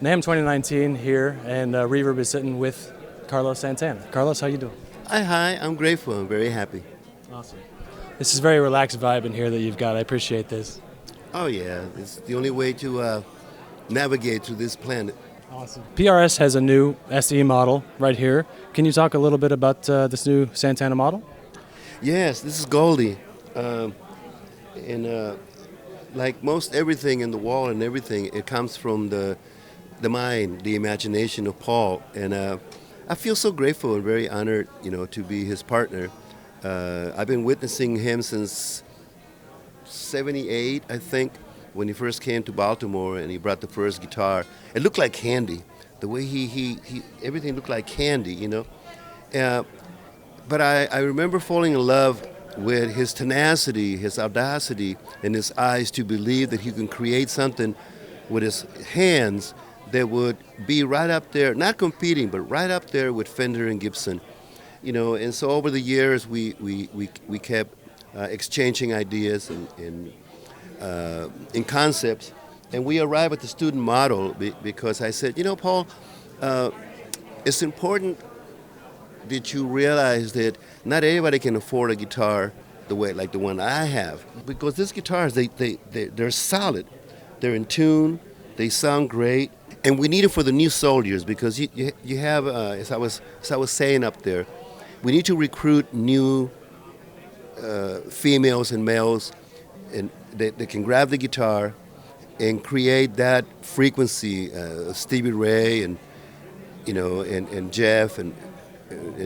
NAMM 2019 here, and Reverb is sitting with Carlos Santana. Carlos, how you doing? Hi, I'm grateful. I'm very happy. Awesome. This is a very relaxed vibe in here that you've got. I appreciate this. Oh yeah, it's the only way to navigate through this planet. Awesome. PRS has a new SE model right here. Can you talk a little bit about this new Santana model? Yes, this is Goldie, and like most everything in the wall and everything, it comes from the mind, the imagination of Paul, and I feel so grateful and very honored, to be his partner. I've been witnessing him since '78, I think, when he first came to Baltimore and he brought the first guitar. It looked like candy. The way he everything looked like candy, But I remember falling in love with his tenacity, his audacity, and his eyes to believe that he can create something with his hands that would be right up there, not competing, but right up there with Fender and Gibson. And so over the years we kept exchanging ideas and concepts, and we arrived at the student model because I said, Paul, it's important that you realize that not everybody can afford a guitar the way like the one I have, because these guitars they're solid, they're in tune, they sound great, and we need it for the new soldiers because you have as I was saying up there, we need to recruit new females and males, and they can grab the guitar and create that frequency. Stevie Ray and and Jeff and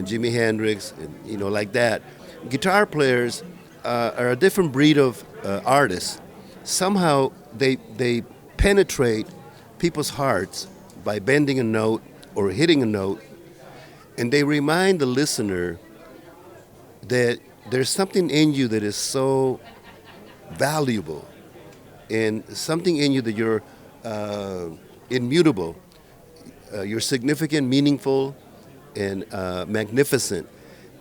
Jimi Hendrix, and like that. Guitar players are a different breed of artists. Somehow they penetrate people's hearts by bending a note or hitting a note, and they remind the listener that there's something in you that is so valuable, and something in you that you're immutable, you're significant, meaningful, and magnificent.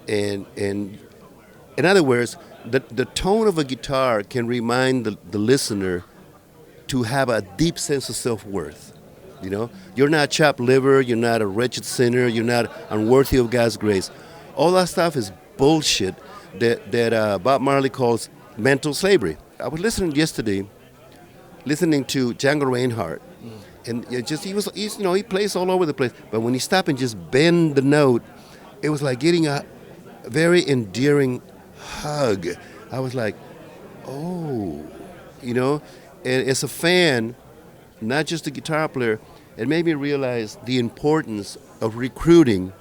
And in other words, the tone of a guitar can remind the listener to have a deep sense of self-worth. You're not chopped liver, you're not a wretched sinner, you're not unworthy of God's grace. All that stuff is bullshit that Bob Marley calls mental slavery. I was listening to Django Reinhardt, and he plays all over the place. But when he stopped and just bend the note, it was like getting a very endearing hug. I was like, oh, And as a fan, not just a guitar player, it made me realize the importance of recruiting.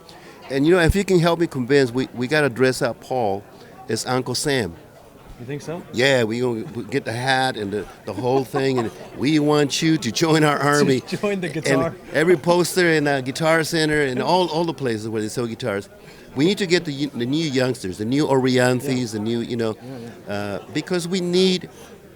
And if you can help me convince, we got to dress up Paul as Uncle Sam. You think so? Yeah, we gonna get the hat and the whole thing, and we want you to join our army. To join the guitar. And every poster in a Guitar Center and all the places where they sell guitars. We need to get the new youngsters, the new Orianthes, the new, because we need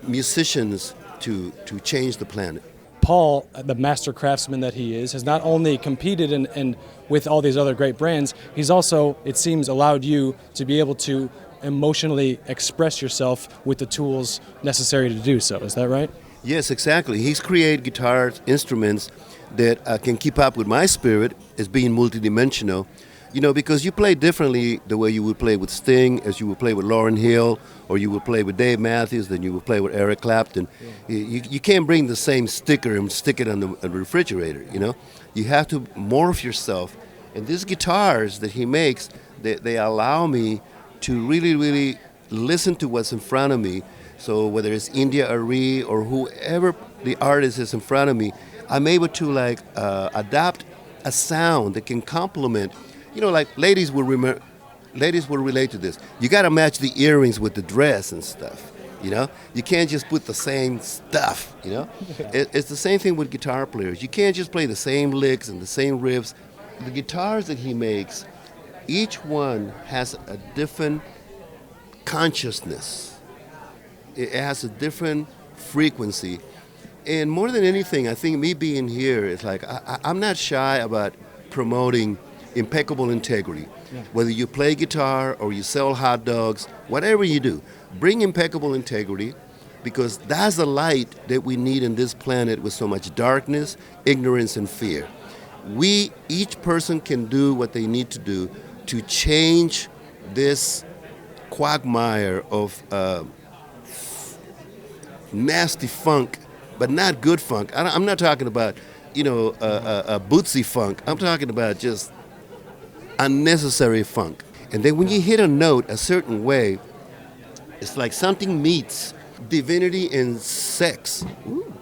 musicians to change the planet. Paul, the master craftsman that he is, has not only competed and with all these other great brands, he's also, it seems, allowed you to be able to emotionally express yourself with the tools necessary to do so. Is that right? Yes, exactly. He's created guitar instruments that can keep up with my spirit as being multidimensional. Because you play differently the way you would play with Sting, as you would play with Lauryn Hill, or you would play with Dave Matthews, than you would play with Eric Clapton. Yeah. You can't bring the same sticker and stick it on the refrigerator, You have to morph yourself. And these guitars that he makes, they allow me to really, really listen to what's in front of me. So whether it's India Arie or whoever the artist is in front of me, I'm able to adapt a sound that can complement. Like ladies will relate to this. You got to match the earrings with the dress and stuff. You can't just put the same stuff. It's the same thing with guitar players. You can't just play the same licks and the same riffs. The guitars that he makes, each one has a different consciousness. It has a different frequency. And more than anything, I think me being here is like, I'm not shy about promoting impeccable integrity. Yeah. Whether you play guitar or you sell hot dogs, whatever you do, bring impeccable integrity, because that's the light that we need in this planet with so much darkness, ignorance, and fear. Each person can do what they need to do to change this quagmire of nasty funk, but not good funk. I'm not talking about, a bootsy funk. I'm talking about just unnecessary funk. And then when you hit a note a certain way, it's like something meets divinity and sex. Ooh.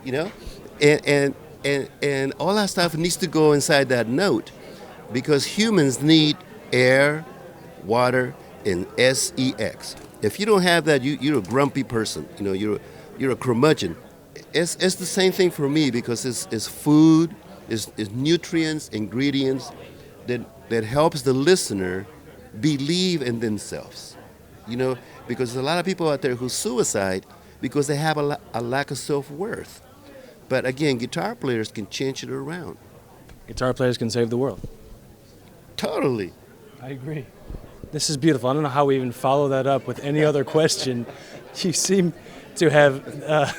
You know? And all that stuff needs to go inside that note, because humans need air, water, and sex. If you don't have that, you're a grumpy person. You're a curmudgeon. It's the same thing for me, because it's food, it's nutrients, ingredients that helps the listener believe in themselves. Because there's a lot of people out there who suicide because they have a lack of self-worth. But again, guitar players can change it around. Guitar players can save the world. Totally. I agree. This is beautiful. I don't know how we even follow that up with any other question. You seem to have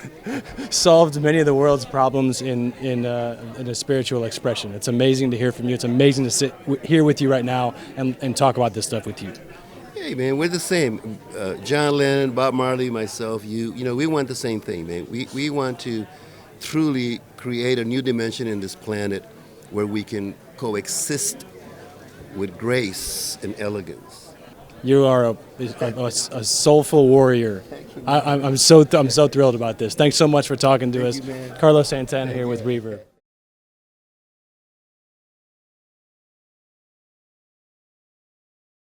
solved many of the world's problems in a spiritual expression. It's amazing to hear from you. It's amazing to sit here with you right now and talk about this stuff with you. Hey, man, we're the same. John Lennon, Bob Marley, myself, we want the same thing, man. We want to truly create a new dimension in this planet where we can coexist with grace and elegance. You are a soulful warrior. I'm so thrilled about this. Thanks so much for talking to us. Thank you, man. Carlos Santana here with Reverb.